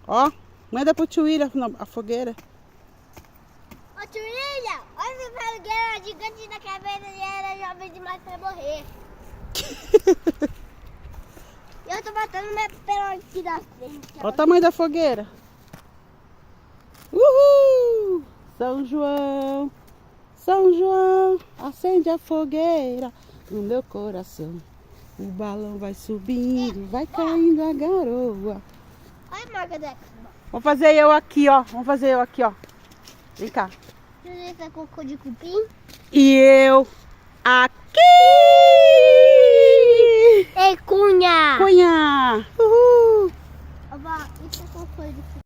Ó, manda pro tio William a fogueira. Ô tio William, olha essa fogueira gigante na cabeça e ela é jovem demais pra morrer. Eu tô matando meu pelo aqui da frente. Olha o tamanho da fogueira. Uhul! São João, São João, acende a fogueira no meu coração. O balão vai subindo, vai caindo a garoa. Olha a marca dela. Vamos fazer eu aqui, ó. Vamos fazer eu aqui, ó. Vem cá. Você tá com cocô de cupim? E eu aqui! Ei, cunha! Cunha! Uhul! Ó, isso é cocô de cupim.